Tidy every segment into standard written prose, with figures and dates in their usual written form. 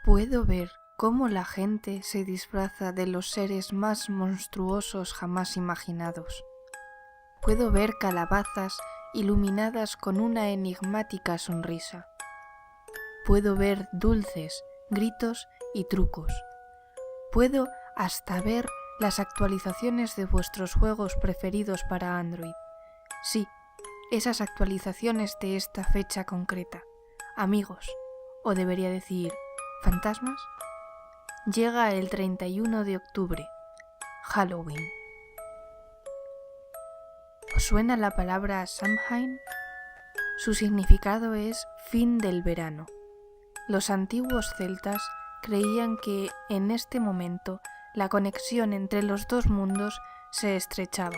Puedo ver cómo la gente se disfraza de los seres más monstruosos jamás imaginados. Puedo ver calabazas iluminadas con una enigmática sonrisa. Puedo ver dulces, gritos y trucos. Puedo hasta ver las actualizaciones de vuestros juegos preferidos para Android. Sí, esas actualizaciones de esta fecha concreta. Amigos, o debería decir, ¿fantasmas? Llega el 31 de octubre, Halloween. ¿Os suena la palabra Samhain? Su significado es fin del verano. Los antiguos celtas creían que en este momento la conexión entre los dos mundos se estrechaba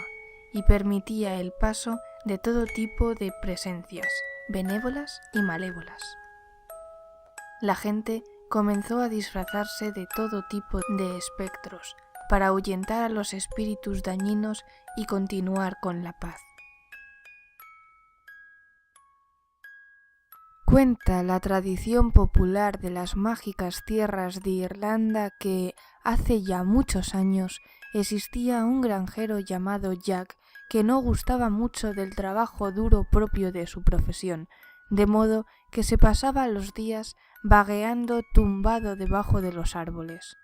y permitía el paso de todo tipo de presencias, benévolas y malévolas. La gente comenzó a disfrazarse de todo tipo de espectros para ahuyentar a los espíritus dañinos y continuar con la paz. Cuenta la tradición popular de las mágicas tierras de Irlanda que hace ya muchos años existía un granjero llamado Jack que no gustaba mucho del trabajo duro propio de su profesión, de modo que se pasaba los días vagueando tumbado debajo de los árboles.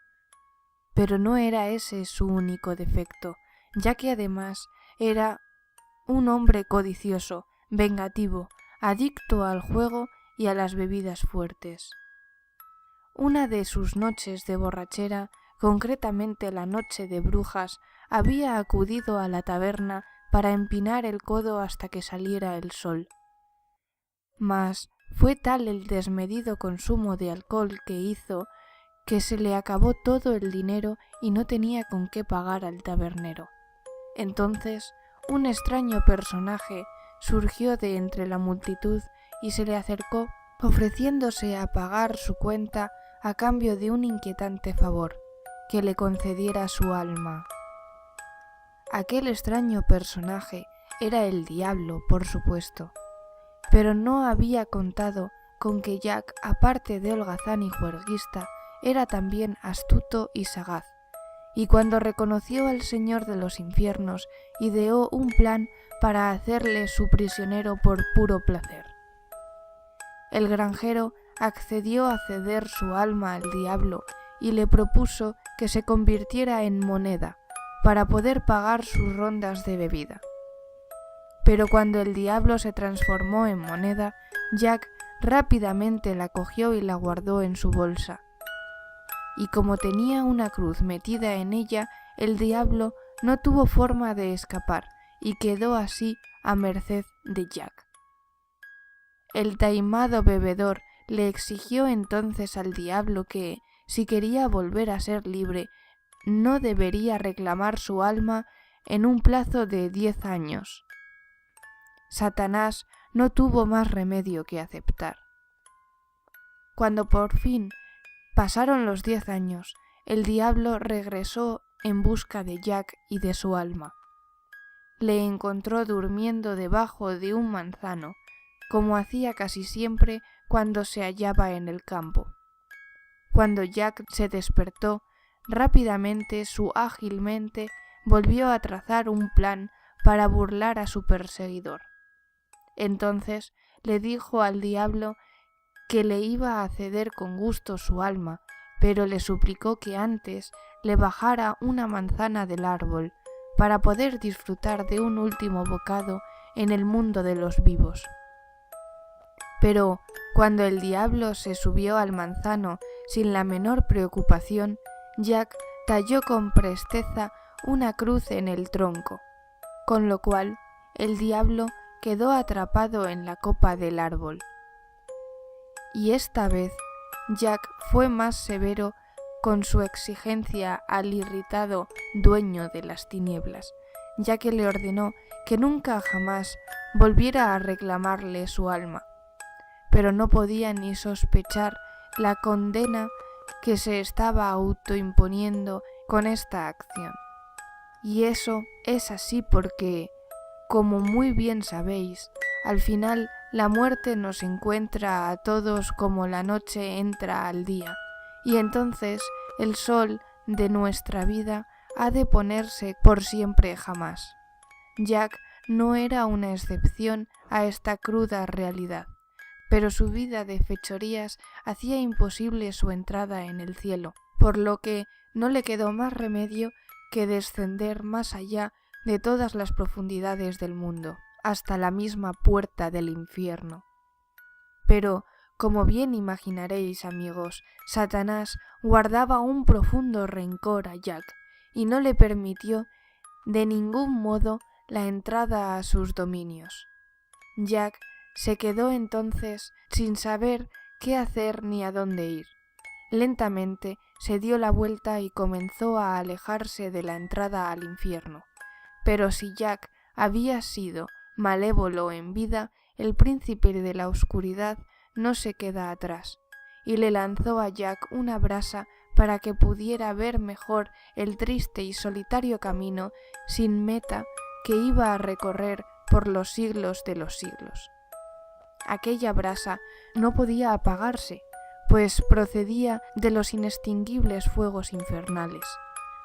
Pero no era ese su único defecto, ya que además era un hombre codicioso, vengativo, adicto al juego y a las bebidas fuertes. Una de sus noches de borrachera, concretamente la noche de brujas, había acudido a la taberna para empinar el codo hasta que saliera el sol. Mas fue tal el desmedido consumo de alcohol que hizo que se le acabó todo el dinero y no tenía con qué pagar al tabernero. Entonces, un extraño personaje surgió de entre la multitud y se le acercó ofreciéndose a pagar su cuenta a cambio de un inquietante favor, que le concediera su alma. Aquel extraño personaje era el diablo, por supuesto, pero no había contado con que Jack, aparte de holgazán y juerguista, era también astuto y sagaz, y cuando reconoció al Señor de los infiernos, ideó un plan para hacerle su prisionero por puro placer. El granjero accedió a ceder su alma al diablo y le propuso que se convirtiera en moneda para poder pagar sus rondas de bebida. Pero cuando el diablo se transformó en moneda, Jack rápidamente la cogió y la guardó en su bolsa. Y como tenía una cruz metida en ella, el diablo no tuvo forma de escapar y quedó así a merced de Jack. El taimado bebedor le exigió entonces al diablo que, si quería volver a ser libre, no debería reclamar su alma en un plazo de 10 años. Satanás no tuvo más remedio que aceptar. Cuando por fin pasaron los 10 años, el diablo regresó en busca de Jack y de su alma. Le encontró durmiendo debajo de un manzano, como hacía casi siempre cuando se hallaba en el campo. Cuando Jack se despertó, rápidamente su ágil mente volvió a trazar un plan para burlar a su perseguidor. Entonces le dijo al diablo que le iba a ceder con gusto su alma, pero le suplicó que antes le bajara una manzana del árbol para poder disfrutar de un último bocado en el mundo de los vivos. Pero cuando el diablo se subió al manzano sin la menor preocupación, Jack talló con presteza una cruz en el tronco, con lo cual el diablo quedó atrapado en la copa del árbol. Y esta vez Jack fue más severo con su exigencia al irritado dueño de las tinieblas, ya que le ordenó que nunca jamás volviera a reclamarle su alma. Pero no podía ni sospechar la condena que se estaba autoimponiendo con esta acción. Y eso es así porque, como muy bien sabéis, al final la muerte nos encuentra a todos como la noche entra al día, y entonces el sol de nuestra vida ha de ponerse por siempre jamás. Jack no era una excepción a esta cruda realidad, pero su vida de fechorías hacía imposible su entrada en el cielo, por lo que no le quedó más remedio que descender más allá de todas las profundidades del mundo, hasta la misma puerta del infierno. Pero, como bien imaginaréis, amigos, Satanás guardaba un profundo rencor a Jack y no le permitió de ningún modo la entrada a sus dominios. Jack se quedó entonces sin saber qué hacer ni a dónde ir. Lentamente se dio la vuelta y comenzó a alejarse de la entrada al infierno. Pero si Jack había sido malévolo en vida, el príncipe de la oscuridad no se queda atrás, y le lanzó a Jack una brasa para que pudiera ver mejor el triste y solitario camino sin meta que iba a recorrer por los siglos de los siglos. Aquella brasa no podía apagarse, pues procedía de los inextinguibles fuegos infernales.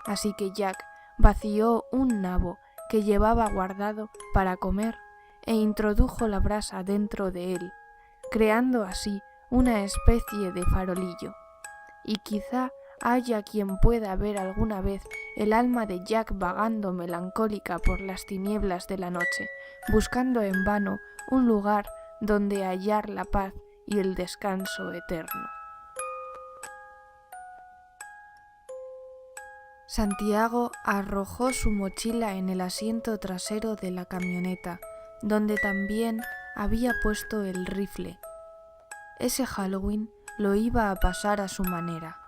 Así que Jack vació un nabo que llevaba guardado para comer e introdujo la brasa dentro de él, creando así una especie de farolillo. Y quizá haya quien pueda ver alguna vez el alma de Jack vagando melancólica por las tinieblas de la noche, buscando en vano un lugar donde hallar la paz y el descanso eterno. Santiago arrojó su mochila en el asiento trasero de la camioneta, donde también había puesto el rifle. Ese Halloween lo iba a pasar a su manera.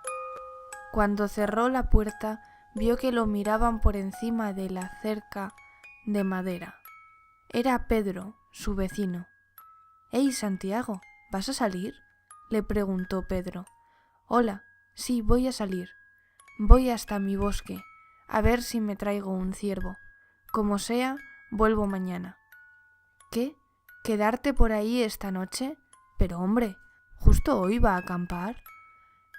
Cuando cerró la puerta, vio que lo miraban por encima de la cerca de madera. Era Pedro, su vecino. «¡Hey, Santiago! ¿Vas a salir?», le preguntó Pedro. «Hola, sí, voy a salir. Voy hasta mi bosque, a ver si me traigo un ciervo. Como sea, vuelvo mañana». «¿Qué? ¿Quedarte por ahí esta noche? Pero hombre, ¿justo hoy va a acampar?».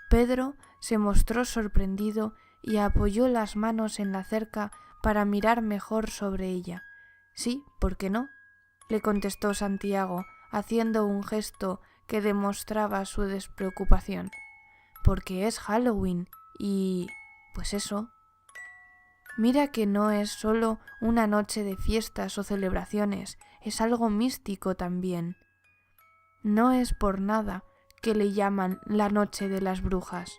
Pedro se mostró sorprendido y apoyó las manos en la cerca para mirar mejor sobre ella. «Sí, ¿por qué no?», le contestó Santiago, haciendo un gesto que demostraba su despreocupación. «Porque es Halloween y... pues eso». «Mira que no es solo una noche de fiestas o celebraciones, es algo místico también. No es por nada que le llaman la noche de las brujas.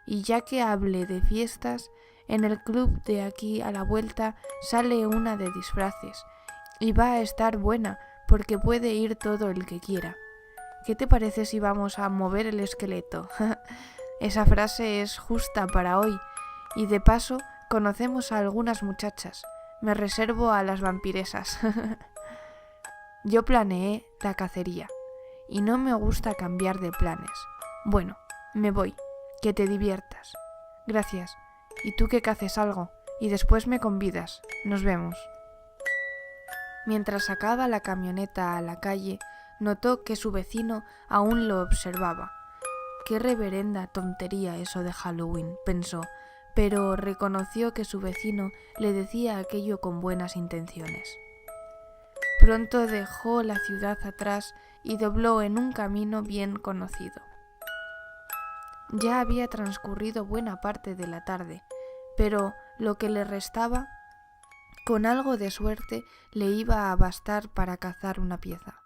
Y ya que hable de fiestas, en el club de aquí a la vuelta sale una de disfraces, y va a estar buena porque puede ir todo el que quiera. ¿Qué te parece si vamos a mover el esqueleto?». Esa frase es justa para hoy, y de paso conocemos a algunas muchachas. Me reservo a las vampiresas. Yo planeé la cacería, y no me gusta cambiar de planes. Bueno, me voy, que te diviertas. Gracias, y tú que caces algo, y después me convidas. Nos vemos. Mientras sacaba la camioneta a la calle, notó que su vecino aún lo observaba. «Qué reverenda tontería eso de Halloween», pensó, pero reconoció que su vecino le decía aquello con buenas intenciones. Pronto dejó la ciudad atrás y dobló en un camino bien conocido. Ya había transcurrido buena parte de la tarde, pero lo que le restaba, con algo de suerte, le iba a bastar para cazar una pieza.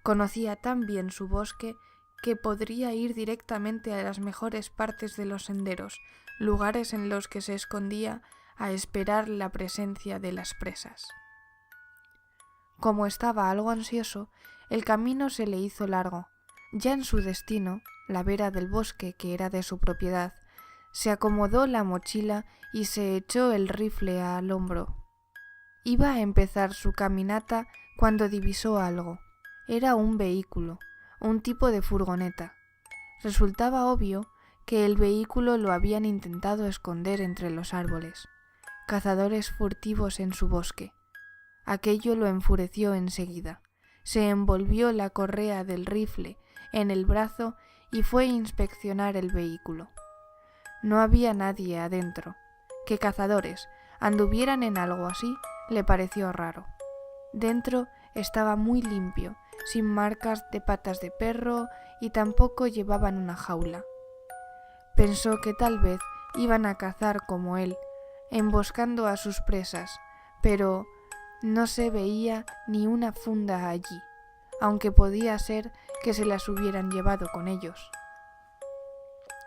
Conocía tan bien su bosque que podría ir directamente a las mejores partes de los senderos, lugares en los que se escondía a esperar la presencia de las presas. Como estaba algo ansioso, el camino se le hizo largo. Ya en su destino, la vera del bosque, que era de su propiedad, se acomodó la mochila y se echó el rifle al hombro. Iba a empezar su caminata cuando divisó algo. Era un vehículo, un tipo de furgoneta. Resultaba obvio que el vehículo lo habían intentado esconder entre los árboles. Cazadores furtivos en su bosque. Aquello lo enfureció enseguida. Se envolvió la correa del rifle en el brazo y fue a inspeccionar el vehículo. No había nadie adentro. Que cazadores anduvieran en algo así le pareció raro. Dentro estaba muy limpio, sin marcas de patas de perro y tampoco llevaban una jaula. Pensó que tal vez iban a cazar como él, emboscando a sus presas, pero no se veía ni una funda allí, aunque podía ser que se las hubieran llevado con ellos.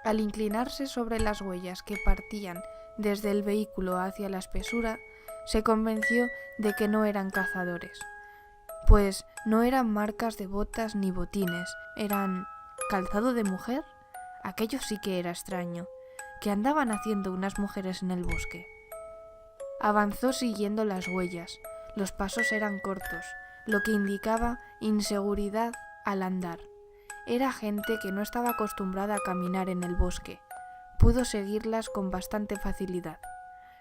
Al inclinarse sobre las huellas que partían desde el vehículo hacia la espesura, se convenció de que no eran cazadores, pues no eran marcas de botas ni botines, eran calzado de mujer. Aquello sí que era extraño. ¿Qué andaban haciendo unas mujeres en el bosque? Avanzó siguiendo las huellas. Los pasos eran cortos, lo que indicaba inseguridad al andar. Era gente que no estaba acostumbrada a caminar en el bosque. Pudo seguirlas con bastante facilidad.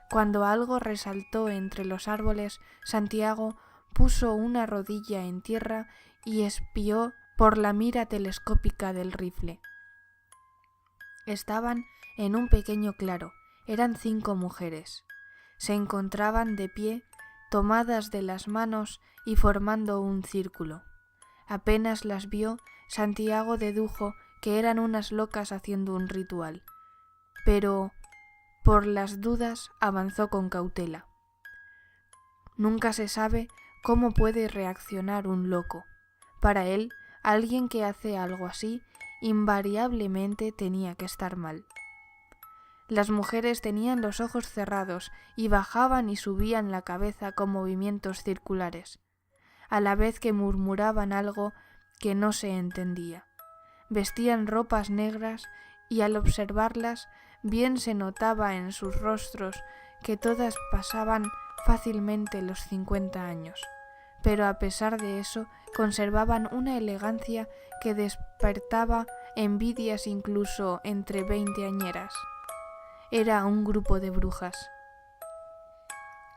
Cuando algo resaltó entre los árboles, Santiago puso una rodilla en tierra y espió por la mira telescópica del rifle. Estaban en un pequeño claro. Eran 5 mujeres. Se encontraban de pie, tomadas de las manos y formando un círculo. Apenas las vio, Santiago dedujo que eran unas locas haciendo un ritual, pero por las dudas avanzó con cautela. Nunca se sabe cómo puede reaccionar un loco. Para él, alguien que hace algo así invariablemente tenía que estar mal. Las mujeres tenían los ojos cerrados y bajaban y subían la cabeza con movimientos circulares, a la vez que murmuraban algo que no se entendía. Vestían ropas negras y al observarlas bien se notaba en sus rostros que todas pasaban fácilmente los 50 años, pero a pesar de eso conservaban una elegancia que despertaba envidias incluso entre 20añeras. Era un grupo de brujas.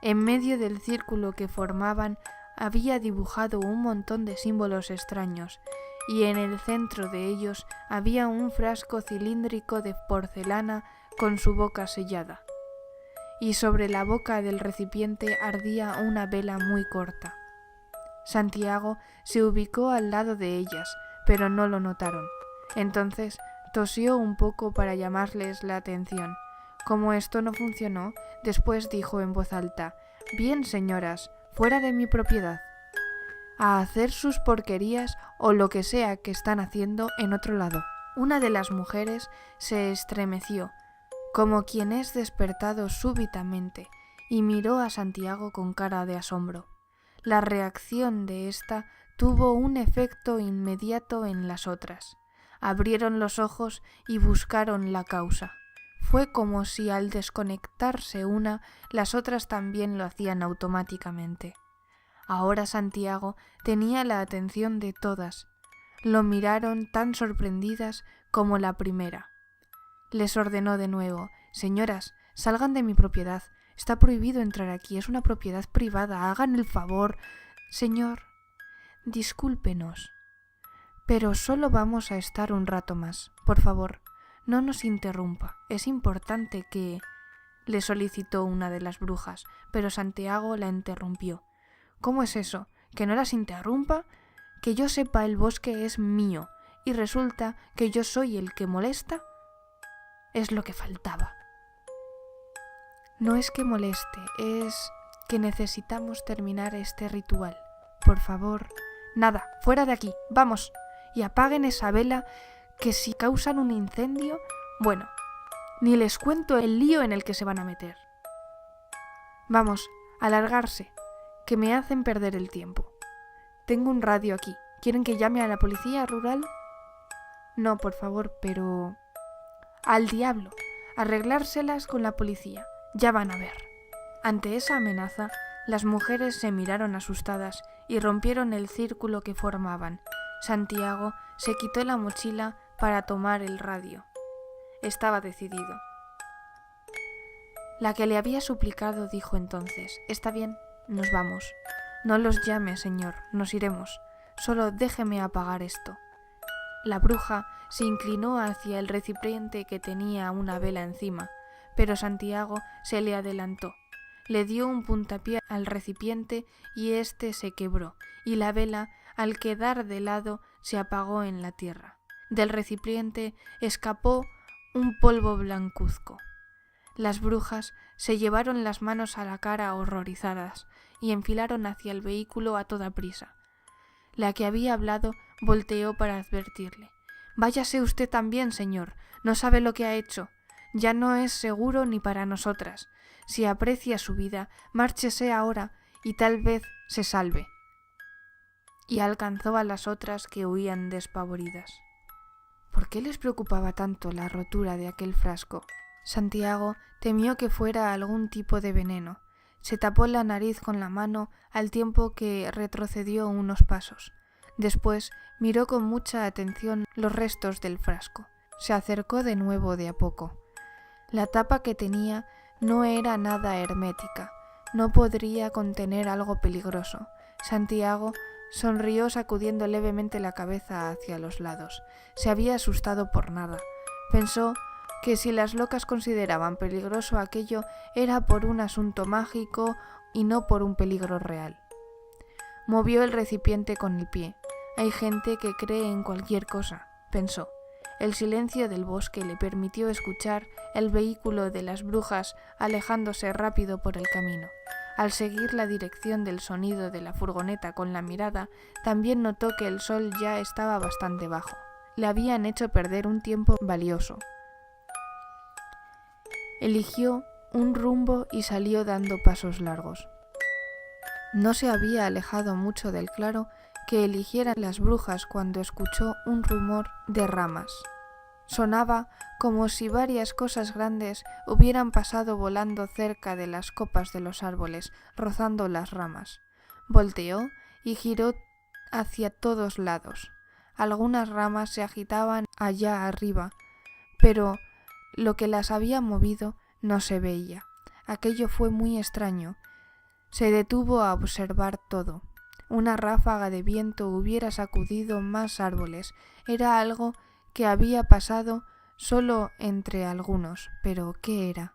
En medio del círculo que formaban había dibujado un montón de símbolos extraños, y en el centro de ellos había un frasco cilíndrico de porcelana con su boca sellada, y sobre la boca del recipiente ardía una vela muy corta. Santiago se ubicó al lado de ellas, pero no lo notaron. Entonces tosió un poco para llamarles la atención. Como esto no funcionó, después dijo en voz alta: «Bien, señoras, fuera de mi propiedad. A hacer sus porquerías o lo que sea que están haciendo en otro lado». Una de las mujeres se estremeció, como quien es despertado súbitamente, y miró a Santiago con cara de asombro. La reacción de ésta tuvo un efecto inmediato en las otras. Abrieron los ojos y buscaron la causa. Fue como si al desconectarse una, las otras también lo hacían automáticamente. Ahora Santiago tenía la atención de todas. Lo miraron tan sorprendidas como la primera. Les ordenó de nuevo: «Señoras, salgan de mi propiedad. Está prohibido entrar aquí, es una propiedad privada. Hagan el favor». «Señor, discúlpenos, pero solo vamos a estar un rato más. Por favor, no nos interrumpa. Es importante que...», le solicitó una de las brujas, pero Santiago la interrumpió. «¿Cómo es eso? ¿Que no las interrumpa? Que yo sepa, el bosque es mío, y resulta que yo soy el que molesta. Es lo que faltaba». «No es que moleste, es que necesitamos terminar este ritual. Por favor». «Nada, fuera de aquí, vamos, y apaguen esa vela, que si causan un incendio, bueno, ni les cuento el lío en el que se van a meter. Vamos, a largarse, que me hacen perder el tiempo. Tengo un radio aquí. ¿Quieren que llame a la policía rural?» «No, por favor, pero...». «Al diablo, arreglárselas con la policía. Ya van a ver». Ante esa amenaza, las mujeres se miraron asustadas y rompieron el círculo que formaban. Santiago se quitó la mochila para tomar el radio. Estaba decidido. La que le había suplicado dijo entonces: «Está bien, nos vamos. No los llame, señor, nos iremos. Solo déjeme apagar esto». La bruja se inclinó hacia el recipiente que tenía una vela encima, pero Santiago se le adelantó. Le dio un puntapié al recipiente y éste se quebró, y la vela, al quedar de lado, se apagó en la tierra. Del recipiente escapó un polvo blancuzco. Las brujas se llevaron las manos a la cara horrorizadas y enfilaron hacia el vehículo a toda prisa. La que había hablado volteó para advertirle. «Váyase usted también, señor, no sabe lo que ha hecho. Ya no es seguro ni para nosotras. Si aprecia su vida, márchese ahora y tal vez se salve». Y alcanzó a las otras que huían despavoridas. ¿Por qué les preocupaba tanto la rotura de aquel frasco? Santiago temió que fuera algún tipo de veneno. Se tapó la nariz con la mano al tiempo que retrocedió unos pasos. Después miró con mucha atención los restos del frasco. Se acercó de nuevo de a poco. La tapa que tenía no era nada hermética. No podría contener algo peligroso. Santiago sonrió sacudiendo levemente la cabeza hacia los lados. Se había asustado por nada. Pensó que si las locas consideraban peligroso aquello era por un asunto mágico y no por un peligro real. Movió el recipiente con el pie. Hay gente que cree en cualquier cosa, pensó. El silencio del bosque le permitió escuchar el vehículo de las brujas alejándose rápido por el camino. Al seguir la dirección del sonido de la furgoneta con la mirada, también notó que el sol ya estaba bastante bajo. Le habían hecho perder un tiempo valioso. Eligió un rumbo y salió dando pasos largos. No se había alejado mucho del claro que eligieran las brujas cuando escuchó un rumor de ramas. Sonaba como si varias cosas grandes hubieran pasado volando cerca de las copas de los árboles, rozando las ramas. Volteó y giró hacia todos lados. Algunas ramas se agitaban allá arriba, pero lo que las había movido no se veía. Aquello fue muy extraño. Se detuvo a observar todo. Una ráfaga de viento hubiera sacudido más árboles. Era algo que había pasado solo entre algunos, pero ¿qué era?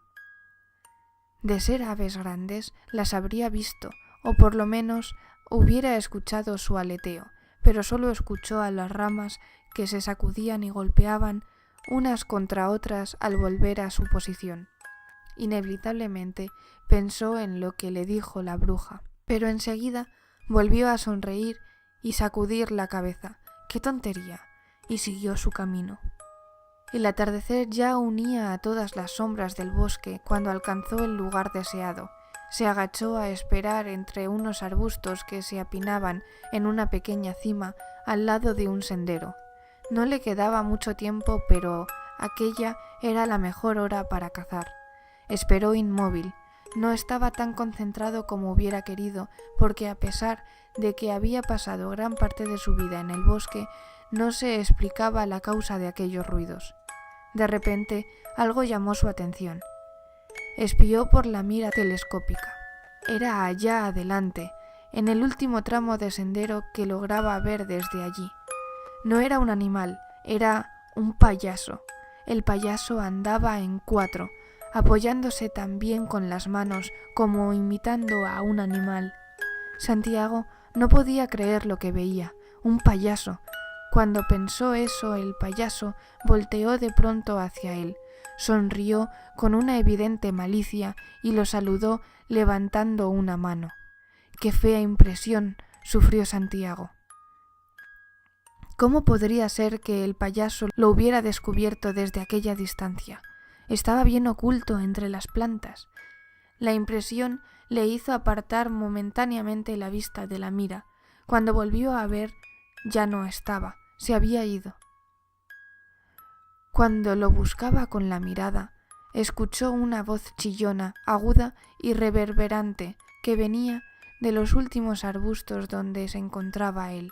De ser aves grandes, las habría visto, o por lo menos hubiera escuchado su aleteo, pero solo escuchó a las ramas que se sacudían y golpeaban unas contra otras al volver a su posición. Inevitablemente pensó en lo que le dijo la bruja, pero enseguida volvió a sonreír y sacudir la cabeza. ¡Qué tontería! Y siguió su camino. El atardecer ya unía a todas las sombras del bosque cuando alcanzó el lugar deseado. Se agachó a esperar entre unos arbustos que se apinaban en una pequeña cima al lado de un sendero. No le quedaba mucho tiempo, pero aquella era la mejor hora para cazar. Esperó inmóvil. No estaba tan concentrado como hubiera querido, porque a pesar de que había pasado gran parte de su vida en el bosque, no se explicaba la causa de aquellos ruidos. De repente, algo llamó su atención. Espió por la mira telescópica. Era allá adelante, en el último tramo de sendero que lograba ver desde allí. No era un animal, era un payaso. El payaso andaba en cuatro, apoyándose también con las manos como imitando a un animal. Santiago no podía creer lo que veía, un payaso. Cuando pensó eso, el payaso volteó de pronto hacia él, sonrió con una evidente malicia y lo saludó levantando una mano. ¡Qué fea impresión!, sufrió Santiago. ¿Cómo podría ser que el payaso lo hubiera descubierto desde aquella distancia? Estaba bien oculto entre las plantas. La impresión le hizo apartar momentáneamente la vista de la mira. Cuando volvió a ver, ya no estaba, se había ido. Cuando lo buscaba con la mirada, escuchó una voz chillona, aguda y reverberante, que venía de los últimos arbustos donde se encontraba él.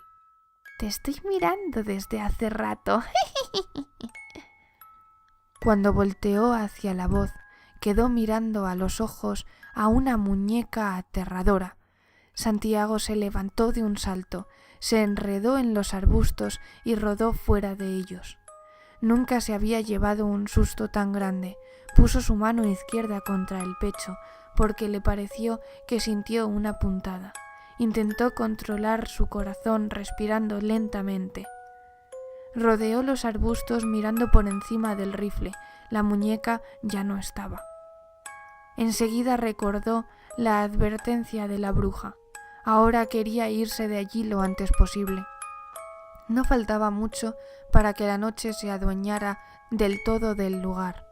«Te estoy mirando desde hace rato». Cuando volteó hacia la voz, quedó mirando a los ojos a una muñeca aterradora. Santiago se levantó de un salto, se enredó en los arbustos y rodó fuera de ellos. Nunca se había llevado un susto tan grande. Puso su mano izquierda contra el pecho, porque le pareció que sintió una puntada. Intentó controlar su corazón respirando lentamente. Rodeó los arbustos mirando por encima del rifle. La muñeca ya no estaba. Enseguida recordó la advertencia de la bruja. Ahora quería irse de allí lo antes posible. No faltaba mucho para que la noche se adueñara del todo del lugar.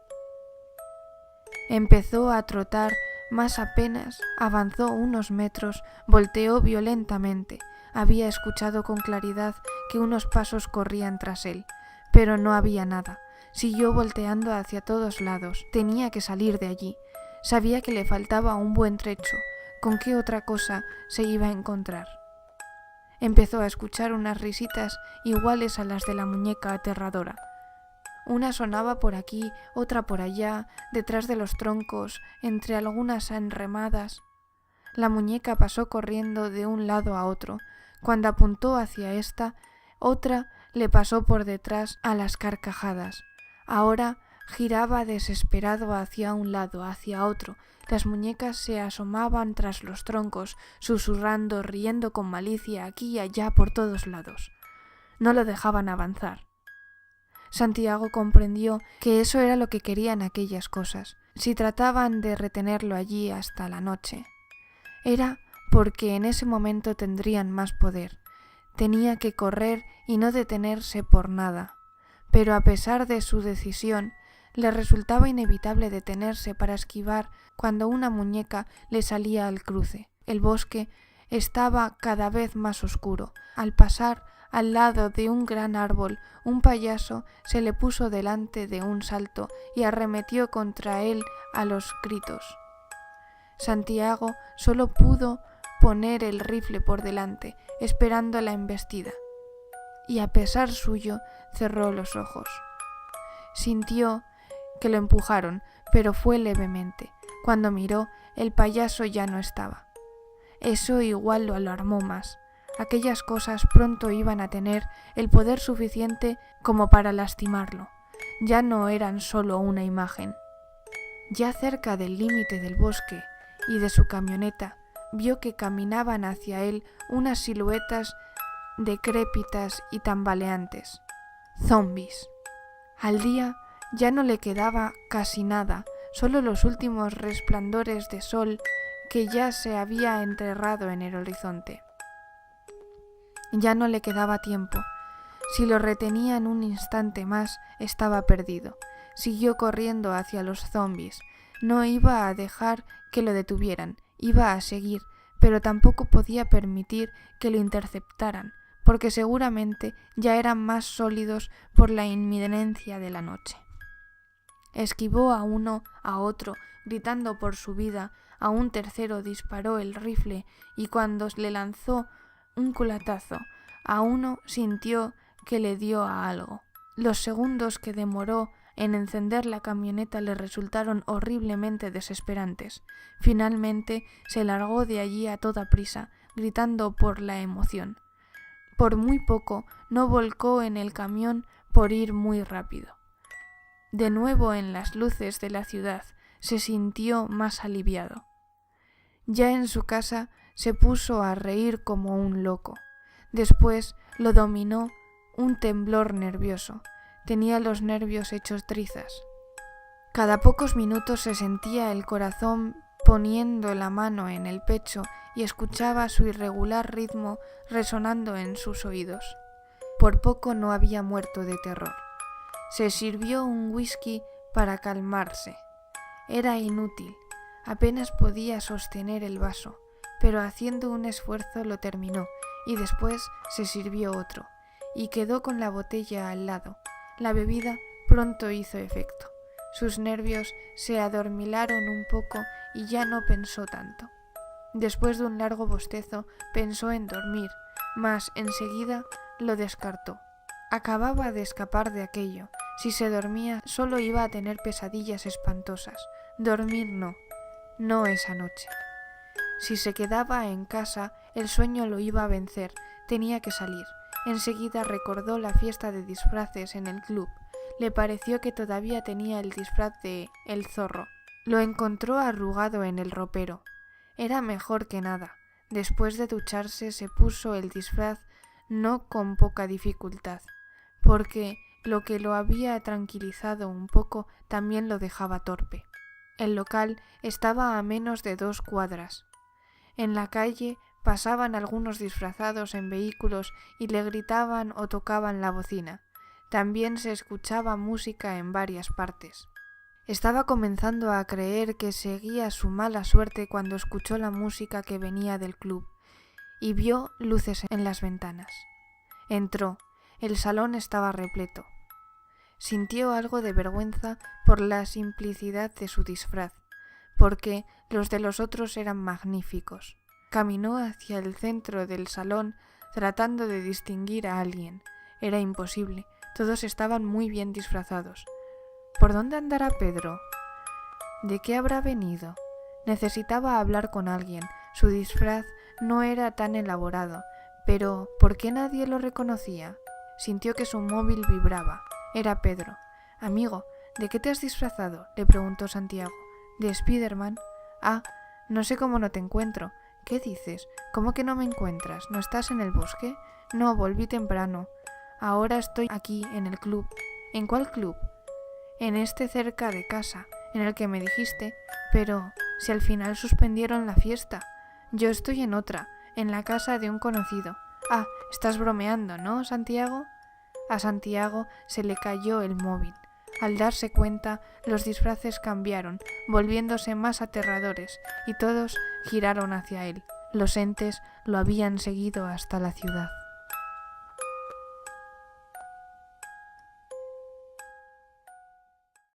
Empezó a trotar, mas apenas avanzó unos metros, volteó violentamente. Había escuchado con claridad que unos pasos corrían tras él, pero no había nada. Siguió volteando hacia todos lados. Tenía que salir de allí. Sabía que le faltaba un buen trecho. ¿Con qué otra cosa se iba a encontrar? Empezó a escuchar unas risitas iguales a las de la muñeca aterradora. Una sonaba por aquí, otra por allá, detrás de los troncos, entre algunas enramadas. La muñeca pasó corriendo de un lado a otro. Cuando apuntó hacia esta, otra le pasó por detrás a las carcajadas. Ahora giraba desesperado hacia un lado, hacia otro. Las muñecas se asomaban tras los troncos, susurrando, riendo con malicia aquí y allá por todos lados. No lo dejaban avanzar. Santiago comprendió que eso era lo que querían aquellas cosas. Si trataban de retenerlo allí hasta la noche, era porque en ese momento tendrían más poder. Tenía que correr y no detenerse por nada. Pero a pesar de su decisión, le resultaba inevitable detenerse para esquivar cuando una muñeca le salía al cruce. El bosque estaba cada vez más oscuro. Al pasar al lado de un gran árbol, un payaso se le puso delante de un salto y arremetió contra él a los gritos. Santiago solo pudo poner el rifle por delante, esperando la embestida, y a pesar suyo cerró los ojos. Sintió que lo empujaron, pero fue levemente. Cuando miró, el payaso ya no estaba. Eso igual lo alarmó más. Aquellas cosas pronto iban a tener el poder suficiente como para lastimarlo. Ya no eran solo una imagen. Ya cerca del límite del bosque y de su camioneta, vio que caminaban hacia él unas siluetas decrépitas y tambaleantes. Zombies. Al día ya no le quedaba casi nada, solo los últimos resplandores de sol que ya se había enterrado en el horizonte. Ya no le quedaba tiempo. Si lo retenían un instante más, estaba perdido. Siguió corriendo hacia los zombies. No iba a dejar que lo detuvieran, iba a seguir, pero tampoco podía permitir que lo interceptaran, porque seguramente ya eran más sólidos por la inminencia de la noche. Esquivó a uno, a otro, gritando por su vida. A un tercero disparó el rifle y cuando le lanzó un culatazo a uno sintió que le dio a algo. Los segundos que demoró en encender la camioneta le resultaron horriblemente desesperantes. Finalmente se largó de allí a toda prisa, gritando por la emoción. Por muy poco no volcó en el camión por ir muy rápido. De nuevo en las luces de la ciudad se sintió más aliviado. Ya en su casa se puso a reír como un loco. Después lo dominó un temblor nervioso. Tenía los nervios hechos trizas. Cada pocos minutos se sentía el corazón poniendo la mano en el pecho y escuchaba su irregular ritmo resonando en sus oídos. Por poco no había muerto de terror. Se sirvió un whisky para calmarse. Era inútil. Apenas podía sostener el vaso, pero haciendo un esfuerzo lo terminó y después se sirvió otro y quedó con la botella al lado. La bebida pronto hizo efecto. Sus nervios se adormilaron un poco y ya no pensó tanto. Después de un largo bostezo pensó en dormir, mas enseguida lo descartó. Acababa de escapar de aquello. Si se dormía, solo iba a tener pesadillas espantosas. Dormir no esa noche. Si se quedaba en casa, el sueño lo iba a vencer. Tenía que salir. Enseguida recordó la fiesta de disfraces en el club. le pareció que todavía tenía el disfraz de el zorro. Lo encontró arrugado en el ropero. Era mejor que nada. Después de ducharse se puso el disfraz no con poca dificultad, porque lo que lo había tranquilizado un poco también lo dejaba torpe. El local estaba a menos de 2 cuadras. En la calle pasaban algunos disfrazados en vehículos y le gritaban o tocaban la bocina. También se escuchaba música en varias partes. Estaba comenzando a creer que seguía su mala suerte cuando escuchó la música que venía del club y vio luces en las ventanas. Entró. El salón estaba repleto. Sintió algo de vergüenza por la simplicidad de su disfraz, porque los de los otros eran magníficos. Caminó hacia el centro del salón tratando de distinguir a alguien. Era imposible. Todos estaban muy bien disfrazados. ¿Por dónde andará Pedro? ¿De qué habrá venido? Necesitaba hablar con alguien. Su disfraz no era tan elaborado, pero ¿por qué nadie lo reconocía? Sintió que su móvil vibraba. Era Pedro. «Amigo, ¿de qué te has disfrazado?», le preguntó Santiago. «De Spiderman». «Ah, no sé cómo no te encuentro». «¿Qué dices? ¿Cómo que no me encuentras? ¿No estás en el bosque?» «No, volví temprano. Ahora estoy aquí, en el club». «¿En cuál club?» «En este cerca de casa, en el que me dijiste, pero si al final suspendieron la fiesta. Yo estoy en otra, en la casa de un conocido». «Ah, estás bromeando, ¿no, Santiago?» A Santiago se le cayó el móvil. Al darse cuenta, los disfraces cambiaron, volviéndose más aterradores, y todos giraron hacia él. Los entes lo habían seguido hasta la ciudad.